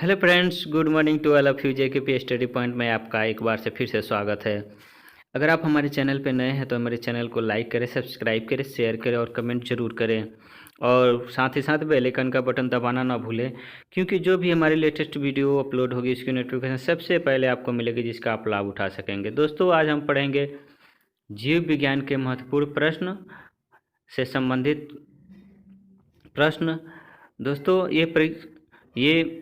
Hello friends, good morning to all of you. JKP study point में आपका एक बार से फिर से स्वागत है। अगर आप हमारे चैनल पर नए हैं तो हमारे चैनल को लाइक करें, सब्सक्राइब करें, शेयर करें और कमेंट जरूर करें। और साथ ही साथ बेल आइकन का बटन दबाना ना भूलें, क्योंकि जो भी हमारी लेटेस्ट वीडियो अपलोड होगी उसकी नोटिफिकेशन सबसे पहले आपको मिलेगी, जिसका आप लाभ उठा सकेंगे। दोस्तों, आज हम पढ़ेंगे जीव विज्ञान के महत्वपूर्ण प्रश्न से संबंधित प्रश्न। दोस्तों, ये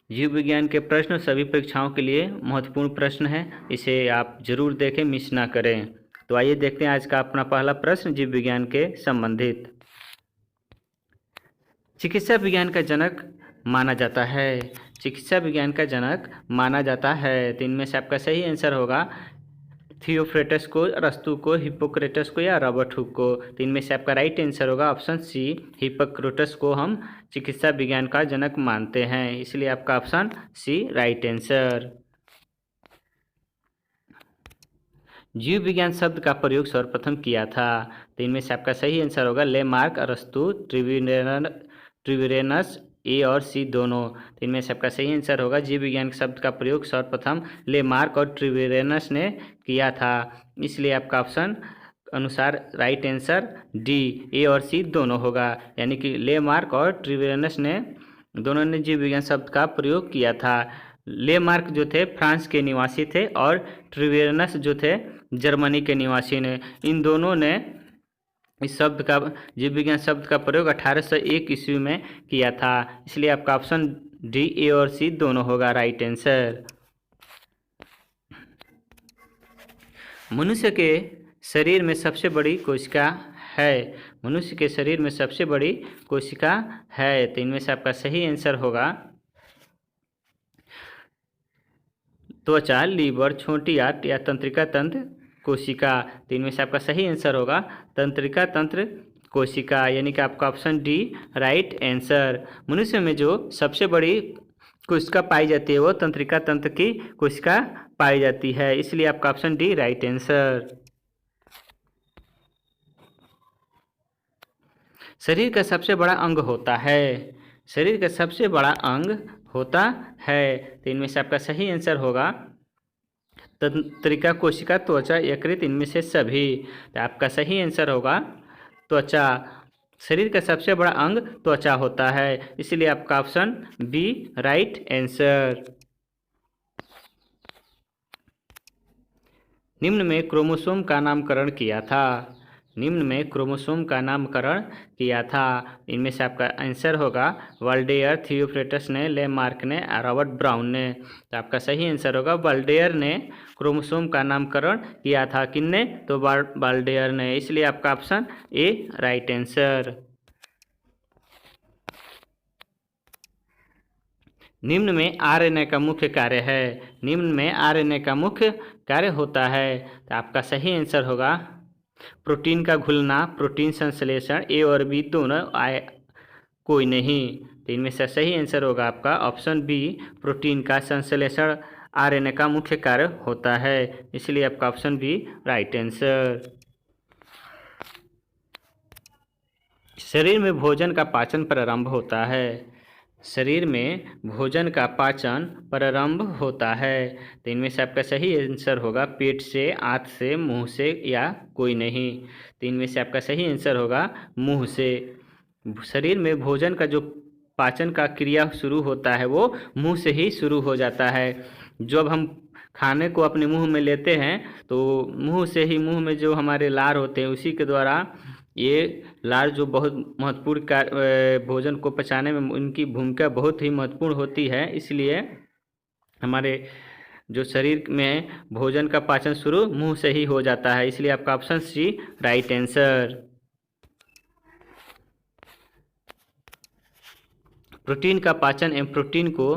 जीव विज्ञान के प्रश्न सभी परीक्षाओं के लिए महत्वपूर्ण प्रश्न है। इसे आप जरूर देखें, मिस ना करें। तो आइए देखते हैं आज का अपना पहला प्रश्न जीव विज्ञान के संबंधित। चिकित्सा विज्ञान का जनक माना जाता है। चिकित्सा विज्ञान का जनक माना जाता है, तो इनमें से आपका सही आंसर होगा थियोफ्रेटस को, अरस्तु को, हिप्पोक्रेटस को या रॉबर्ट हुक को। तो इनमें से आपका राइट आंसर होगा ऑप्शन सी, हिप्पोक्रेटस को हम चिकित्सा विज्ञान का जनक मानते हैं, इसलिए आपका ऑप्शन सी राइट आंसर। जीव विज्ञान शब्द का प्रयोग सर्वप्रथम किया था, तो इनमें से आपका सही आंसर होगा लेमार्क, अरस्तु, ट्रिविरेनस, ए और सी दोनों। तो इनमें से आपका सही आंसर होगा जीव विज्ञान शब्द का प्रयोग सर्वप्रथम लेमार्क और ट्रिविरेनस ने किया था, इसलिए आपका ऑप्शन अनुसार राइट आंसर डी, ए और सी दोनों होगा। यानी कि लेमार्क और ट्रिविरेनस ने दोनों ने जीव विज्ञान शब्द का प्रयोग किया था। लेमार्क जो थे फ्रांस के निवासी थे और ट्रिविरेनस जो थे जर्मनी के निवासी ने। इन दोनों ने इस शब्द का, जीव विज्ञान शब्द का प्रयोग 1801 ईस्वी में किया था, इसलिए आपका ऑप्शन डी, ए और सी दोनों होगा राइट आंसर। मनुष्य के शरीर में सबसे बड़ी कोशिका है। मनुष्य के शरीर में सबसे बड़ी कोशिका है, तो इनमें से आपका सही आंसर होगा त्वचा, लीवर, छोटी आंत या तंत्रिका तंत्र कोशिका। तो इनमें से आपका सही आंसर होगा तंत्रिका तंत्र कोशिका, यानी कि आपका ऑप्शन डी राइट आंसर। मनुष्य में जो सबसे बड़ी कोशिका पाई जाती है वो तंत्रिका तंत्र की कोशिका पाई जाती है, इसलिए आपका ऑप्शन डी राइट आंसर। शरीर का सबसे बड़ा अंग होता है। शरीर का सबसे बड़ा अंग होता है, तो इनमें से आपका सही आंसर होगा तंत्रिका कोशिका, त्वचा, यकृत, इनमें से सभी। तो आपका सही आंसर होगा त्वचा। शरीर का सबसे बड़ा अंग त्वचा होता है, इसलिए आपका ऑप्शन बी राइट आंसर। निम्न में क्रोमोसोम का नामकरण किया था। निम्न में क्रोमोसोम का नामकरण किया था, इनमें से आपका आंसर होगा वाल्डेयर, थियोफ्रेटस ने, लेमार्क ने, रॉबर्ट ब्राउन ने। तो आपका सही आंसर होगा वाल्डेयर ने क्रोमोसोम का नामकरण किया था। किसने? तो वाल्डेयर ने, इसलिए आपका ऑप्शन ए राइट आंसर। निम्न में आरएनए का मुख्य कार्य है। निम्न में आरएनए का मुख्य कार्य होता है, तो आपका सही आंसर होगा प्रोटीन का घुलना, प्रोटीन संश्लेषण, ए और बी दोनों कोई नहीं। तो इनमें से सही आंसर होगा आपका ऑप्शन बी, प्रोटीन का संश्लेषण आरएनए का मुख्य कार्य होता है, इसलिए आपका ऑप्शन बी राइट आंसर। शरीर में भोजन का पाचन प्रारंभ होता है। शरीर में भोजन का पाचन प्रारंभ होता है, तो इनमें से आपका सही आंसर होगा पेट से, आंत से, मुंह से या कोई नहीं। तो इनमें से आपका सही आंसर होगा मुंह से। शरीर में भोजन का जो पाचन का क्रिया शुरू होता है वो मुंह से ही शुरू हो जाता है। जब हम खाने को अपने मुंह में लेते हैं तो मुंह से ही, मुंह में जो हमारे लार होते हैं उसी के द्वारा ये लार जो बहुत महत्वपूर्ण भोजन को पचाने में उनकी भूमिका बहुत ही महत्वपूर्ण होती है, इसलिए हमारे जो शरीर में भोजन का पाचन शुरू मुंह से ही हो जाता है, इसलिए आपका option C right answer. Protein का पाचन एवं प्रोटीन को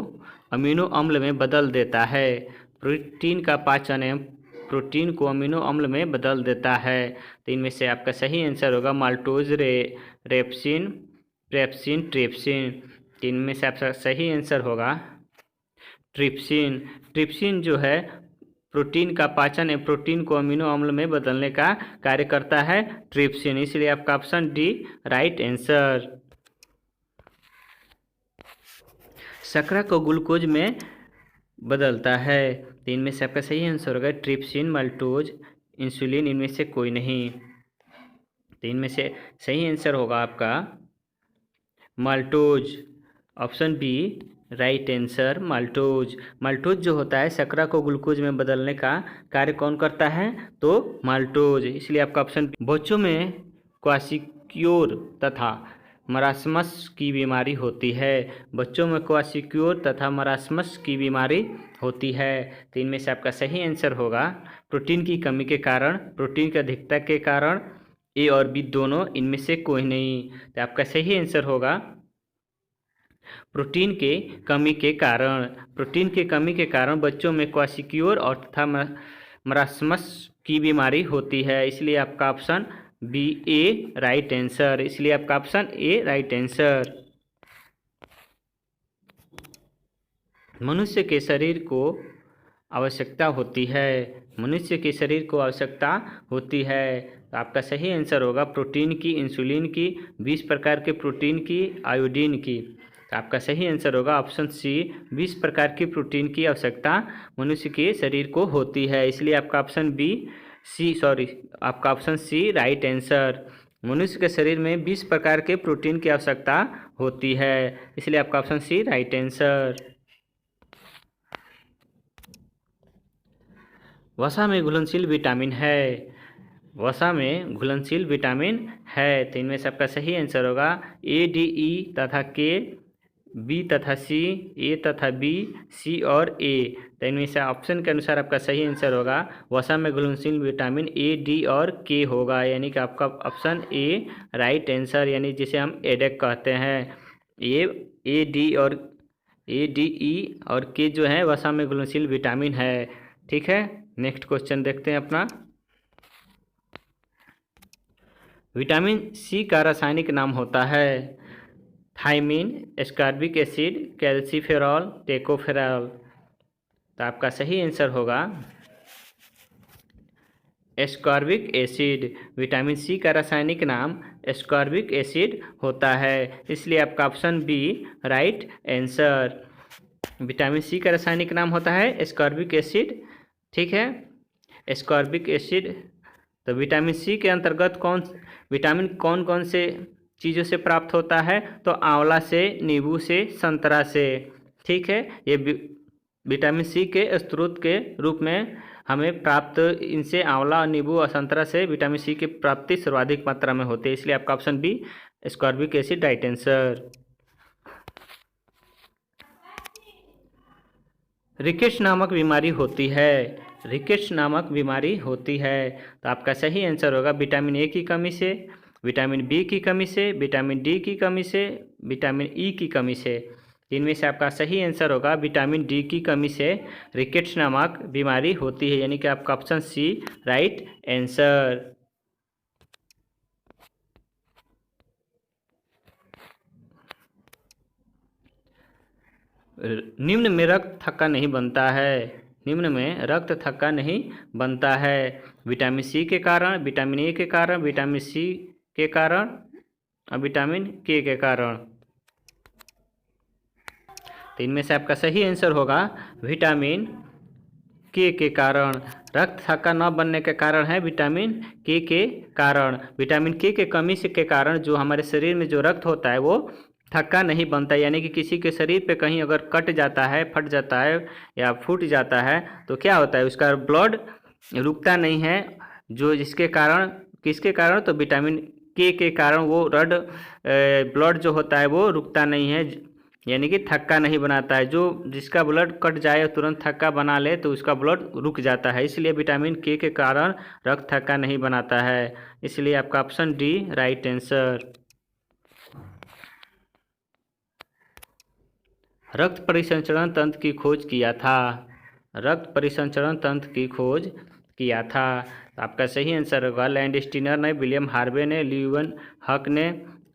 अमीनो अम्ल में बदल देता है। प्रोटीन का पाचन एवं प्रोटीन को अमीनो अम्ल में बदल देता है, तो इनमें से आपका सही आंसर होगा माल्टोज, रेप्सिन, प्रेप्सिन, ट्रिप्सिन। इनमें से आपका सही आंसर होगा ट्रिप्सिन। ट्रिप्सिन जो है प्रोटीन का पाचन एवं प्रोटीन को अमीनो अम्ल में बदलने का कार्य करता है ट्रिप्सिन, इसलिए आपका ऑप्शन डी राइट आंसर। शर्करा को ग्लूकोज में बदलता है। तो इनमें से आपका सही आंसर होगा ट्रिप्सिन, माल्टोज, इंसुलिन, इनमें से कोई नहीं। तो इनमें से सही आंसर होगा आपका maltose, option B right answer maltose. Maltose जो होता है शर्करा को ग्लूकोज में बदलने का कार्य कौन करता है? तो माल्टोज, इसलिए आपका ऑप्शन। बच्चों में क्वाशिक्योर तथा मरासमस की बीमारी होती है। बच्चों में क्वाशिक्योर तथा मरासमस की बीमारी होती है। तो इनमें से आपका सही आंसर होगा प्रोटीन की कमी के कारण, प्रोटीन की अधिकता के कारण, ए और बी दोनों, इनमें से कोई नहीं। तो आपका सही आंसर होगा प्रोटीन के कमी के कारण। प्रोटीन के कमी के कारण बच्चों में क्वाशिक्योर और तथा मरासमस की बीमारी होती है, इसलिए आपका ऑप्शन बी ए राइट आंसर। इसलिए आपका ऑप्शन ए राइट आंसर। मनुष्य के शरीर को आवश्यकता होती है। मनुष्य के शरीर को आवश्यकता होती है, तो आपका सही आंसर होगा प्रोटीन की, इंसुलिन की, 20 प्रकार के प्रोटीन की, आयोडीन की। तो आपका सही आंसर होगा ऑप्शन सी, 20 प्रकार की प्रोटीन की आवश्यकता मनुष्य के शरीर को होती है, इसलिए आपका ऑप्शन बी सी आपका ऑप्शन सी राइट आंसर। मनुष्य के शरीर में 20 प्रकार के प्रोटीन की आवश्यकता होती है, इसलिए आपका ऑप्शन सी राइट आंसर। वसा में घुलनशील विटामिन है। वसा में घुलनशील विटामिन है, तो इनमें से आपका सही आंसर होगा ए, डी, ई तथा के, बी तथा सी, ए तथा बी, सी और ए। तो इनमें से ऑप्शन के अनुसार आपका सही आंसर होगा वसा में घुलनशील विटामिन ए, डी और के होगा, यानी कि आपका ऑप्शन ए राइट आंसर, यानी जिसे हम एडेक कहते हैं। ए, डी और ए, डी, ई और के जो है वसा में घुलनशील विटामिन है। ठीक है, नेक्स्ट क्वेश्चन देखते हैं अपना। विटामिन सी का रासायनिक नाम होता है thiamine, ascorbic acid, calciferol, tocopherol. तो आपका सही आंसर होगा एस्कॉर्बिक एसिड। विटामिन सी का रासायनिक नाम एस्कॉर्बिक एसिड होता है, इसलिए आपका option B right answer. Vitamin C का रासायनिक नाम होता है एस्कॉर्बिक एसिड। ठीक है, एस्कॉर्बिक एसिड। तो विटामिन सी के अंतर्गत विटामिन कौन कौन से चीज़ों से प्राप्त होता है? तो आंवला से, नींबू से, संतरा से। ठीक है, ये विटामिन सी के स्रोत के रूप में हमें प्राप्त इनसे आंवला, नींबू और संतरा से विटामिन सी की प्राप्ति सर्वाधिक मात्रा में होती है, इसलिए आपका option B ascorbic acid right answer. Rickets नामक बीमारी होती है। रिकेट्स नामक बीमारी होती है, तो आपका सही आंसर होगा विटामिन ए की कमी से, विटामिन बी की कमी से, विटामिन डी की कमी से, विटामिन ई की कमी से। इनमें से आपका सही आंसर होगा विटामिन डी की कमी से रिकेट्स नामक बीमारी होती है, यानी कि आपका ऑप्शन सी राइट आंसर। निम्न में रक्त थक्का नहीं बनता है। निम्न में रक्त थक्का नहीं बनता है विटामिन सी के कारण, विटामिन ए के कारण, विटामिन सी के कारण और विटामिन के कारण। तो इनमें से आपका सही आंसर होगा विटामिन के कारण। रक्त थक्का न बनने के कारण है विटामिन के कारण। विटामिन के कमी से के कारण जो हमारे शरीर में जो रक्त होता है वो थक्का नहीं बनता, यानी कि किसी के शरीर पे कहीं अगर कट जाता है, फट जाता है या फूट जाता है तो क्या होता है, उसका ब्लड रुकता नहीं है, जो जिसके कारण, किसके कारण, तो विटामिन के कारण वो ब्लड जो होता है वो रुकता नहीं है, यानी कि थक्का नहीं बनाता है। जो जिसका ब्लड कट जाए तुरंत थक्का बना ले तो उसका ब्लड रुक जाता है, इसलिए विटामिन के कारण रक्त थक्का नहीं बनाता है, इसलिए आपका ऑप्शन डी राइट आंसर। रक्त परिसंचरण तंत्र की खोज किया था। रक्त परिसंचरण तंत्र की खोज किया था, आपका सही आंसर होगा लैंडस्टीनर ने, विलियम हार्वे ने, ल्यूवन हक ने,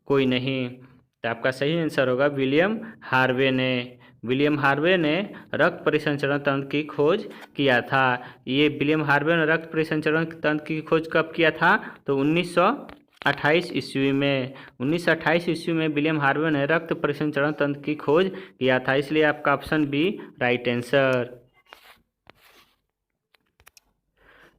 कोई नहीं। तो आपका सही आंसर होगा विलियम हार्वे ने। विलियम हार्वे ने रक्त परिसंचरण तंत्र की खोज किया था। ये विलियम हार्वे ने रक्त परिसंचरण तंत्र की खोज कब किया था? तो 1928 ईस्वी में 1928 ईस्वी में विलियम हार्वे ने रक्त परिसंचरण तंत्र की खोज किया था, इसलिए आपका ऑप्शन बी राइट आंसर।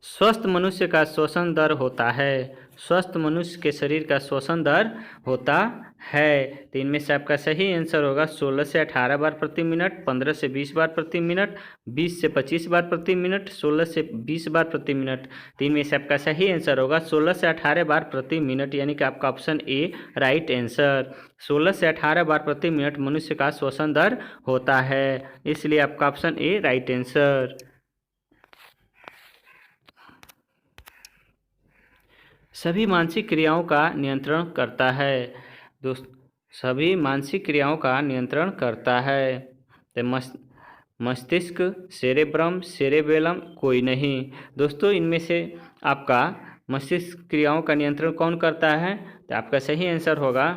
स्वस्थ मनुष्य का श्वसन दर होता है, स्वस्थ मनुष्य के शरीर का श्वसन दर होता है, तो इनमें से आपका सही आंसर होगा 16 से 18 बार प्रति मिनट, 15 से 20 बार प्रति मिनट, 20 से 25 बार प्रति मिनट, 16 से 20 बार प्रति मिनट। तो इनमें से आपका सही आंसर होगा 16 से 18 बार प्रति मिनट, यानी कि आपका ऑप्शन ए राइट आंसर। 16 से 18 बार प्रति मिनट मनुष्य का श्वसन दर होता है, इसलिए आपका ऑप्शन ए राइट आंसर। सभी मानसिक क्रियाओं का नियंत्रण करता है दोस्त, सभी मानसिक क्रियाओं का नियंत्रण करता है, तो मस्तिष्क, सेरेब्रम, सेरेबेलम, कोई नहीं। दोस्तों इनमें से आपका मस्तिष्क क्रियाओं का नियंत्रण कौन करता है, तो आपका सही आंसर होगा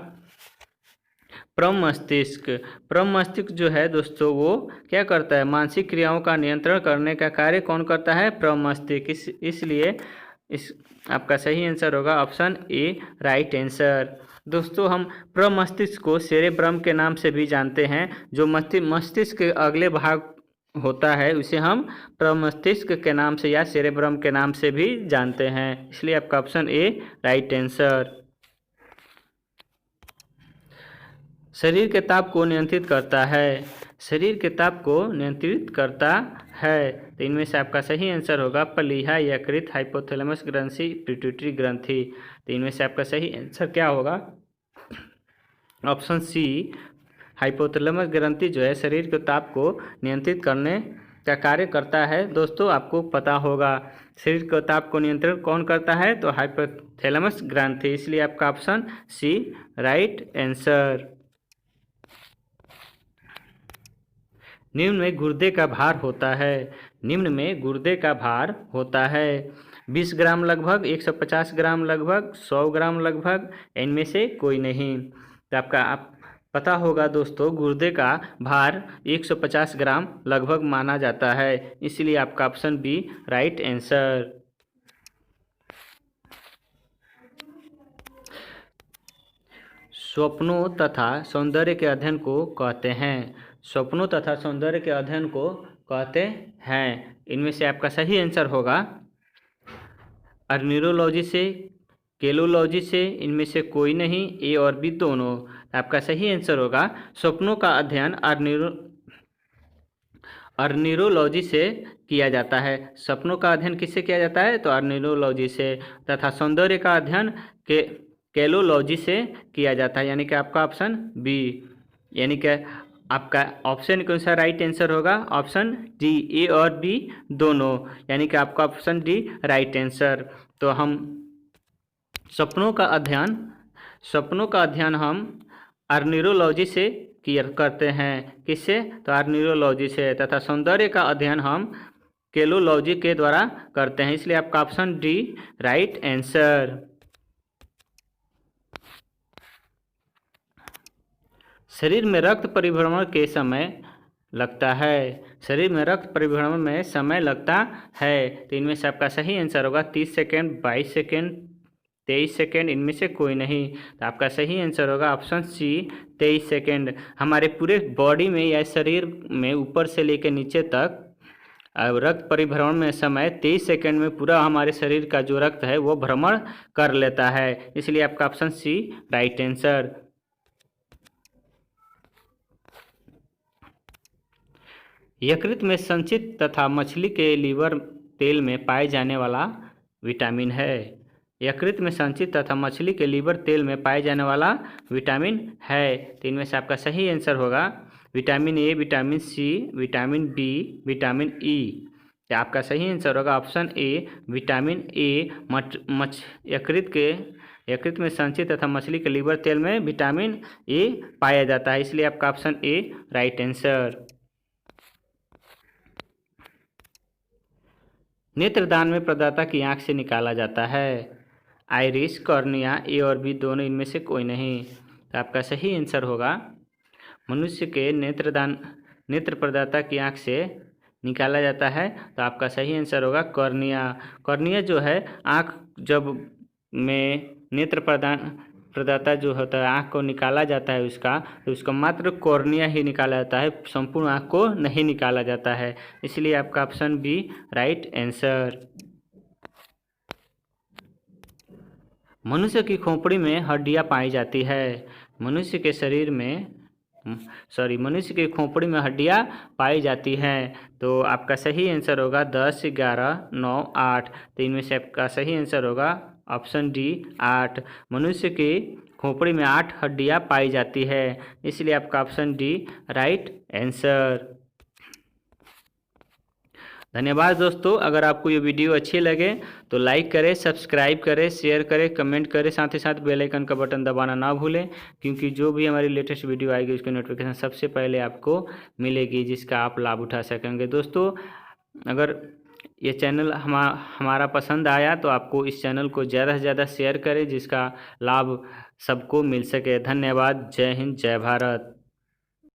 प्रमस्तिष्क। प्रमस्तिष्क जो है दोस्तों वो क्या करता है, मानसिक क्रियाओं का नियंत्रण करने का कार्य कौन करता है, प्रमस्तिष्क। इसलिए इस आपका सही आंसर होगा ऑप्शन ए राइट आंसर। दोस्तों हम प्रमस्तिष्क को सेरेब्रम के नाम से भी जानते हैं, जो मस्तिष्क के अगले भाग होता है उसे हम प्रमस्तिष्क के नाम से या सेरेब्रम के नाम से भी जानते हैं, इसलिए आपका ऑप्शन ए राइट आंसर। शरीर के ताप को नियंत्रित करता है, शरीर के ताप को नियंत्रित करता है, तो इनमें से आपका सही आंसर होगा प्लीहा, यकृत, हाइपोथैलेमस ग्रंथि, पिट्यूटरी ग्रंथि। तो इनमें से आपका सही आंसर क्या होगा, ऑप्शन सी हाइपोथैलेमस ग्रंथि जो है शरीर के ताप को नियंत्रित करने का कार्य करता है। दोस्तों आपको पता होगा शरीर के ताप को नियंत्रण कौन करता है, तो हाइपोथैलेमस ग्रंथि, इसलिए आपका ऑप्शन सी राइट आंसर। निम्न में गुर्दे का भार होता है, निम्न में गुर्दे का भार होता है 20 ग्राम लगभग, 150 ग्राम लगभग, 100 ग्राम लगभग, इनमें से कोई नहीं। तो आपका पता होगा दोस्तों गुर्दे का भार 150 ग्राम लगभग माना जाता है, इसलिए आपका ऑप्शन बी राइट आंसर। स्वप्नों तथा सौंदर्य के अध्ययन को कहते हैं, स्वप्नों तथा सौंदर्य के अध्ययन को कहते हैं, इनमें से आपका सही आंसर होगा अर्निरोलॉजी से, केलोलॉजी से, इनमें से कोई नहीं, ए और बी दोनों। आपका सही आंसर होगा स्वप्नों का अध्ययन अर्निरोलॉजी से किया जाता है। सपनों का अध्ययन किससे किया जाता है, तो अर्निरोलॉजी से, तथा सौंदर्य का अध्ययन केलोलॉजी से किया जाता है, यानी कि आपका ऑप्शन बी, यानी कि आपका ऑप्शन कौन सा राइट आंसर होगा, ऑप्शन डी, ए और बी दोनों, यानी कि आपका ऑप्शन डी राइट आंसर। तो हम सपनों का अध्ययन हम अर्निरोलॉजी से करते हैं, किससे, तो अर्निरोलॉजी से, तथा सौंदर्य का अध्ययन हम केलोलॉजी के द्वारा करते हैं, इसलिए आपका ऑप्शन डी राइट आंसर। शरीर में रक्त परिभ्रमण के समय लगता है, शरीर में रक्त परिभ्रमण में समय लगता है, तो इनमें से आपका सही आंसर होगा 30 सेकेंड, 22 सेकेंड, 23 सेकेंड, इनमें से कोई नहीं। तो आपका सही आंसर होगा ऑप्शन सी 23 सेकेंड। हमारे पूरे बॉडी में या शरीर में ऊपर से लेकर नीचे तक रक्त परिभ्रमण में समय 23 सेकेंड में पूरा हमारे शरीर का जो रक्त है वो भ्रमण कर लेता है, इसलिए आपका ऑप्शन सी राइट आंसर। यकृत में संचित तथा मछली के लीवर तेल में पाए जाने वाला विटामिन है, यकृत में संचित तथा मछली के लीवर तेल में पाए जाने वाला विटामिन है, तो इनमें से आपका सही आंसर होगा vitamin A, vitamin C, vitamin B, vitamin E. आपका सही आंसर होगा ऑप्शन ए विटामिन ए। यकृत में संचित तथा मछली के लीवर तेल में विटामिन ए पाया जाता है, इसलिए आपका ऑप्शन ए राइट आंसर। नेत्रदान में प्रदाता की आंख से निकाला जाता है, आइरिस, कॉर्निया, ए और बी दोनों, इनमें से कोई नहीं। तो आपका सही आंसर होगा मनुष्य के नेत्र प्रदाता की आंख से निकाला जाता है, तो आपका सही आंसर होगा कॉर्निया। कॉर्निया जो है आंख जब में नेत्र प्रदाता जो होता है, आँख को निकाला जाता है उसका, तो उसका मात्र कॉर्निया ही निकाला जाता है, संपूर्ण आँख को नहीं निकाला जाता है। इसलिए आपका ऑप्शन बी राइट आंसर। मनुष्य की खोपड़ी में हड्डियाँ पाई जाती है। मनुष्य के शरीर में मनुष्य की खोपड़ी में हड्डियाँ पाई जाती हैं। तो आपका सही आंसर होगा 10, 11, 9, 8। तो इनमें से आपका सही आंसर होगा ऑप्शन डी 8। मनुष्य की खोपड़ी में 8 हड्डियाँ पाई जाती है, इसलिए आपका ऑप्शन डी राइट आंसर। धन्यवाद दोस्तों। अगर आपको ये वीडियो अच्छी लगे तो लाइक करें, सब्सक्राइब करें, शेयर करें, कमेंट करें, साथ ही साथ बेल आइकन का बटन दबाना ना भूलें, क्योंकि जो भी हमारी लेटेस्ट वीडियो आएगी उसकी नोटिफिकेशन सबसे पहले आपको मिलेगी, जिसका आप लाभ उठा सकेंगे। दोस्तों, अगर ये चैनल हमारा पसंद आया तो आपको इस चैनल को ज़्यादा से ज़्यादा शेयर करें, जिसका लाभ सबको मिल सके। धन्यवाद। जय हिंद, जय भारत।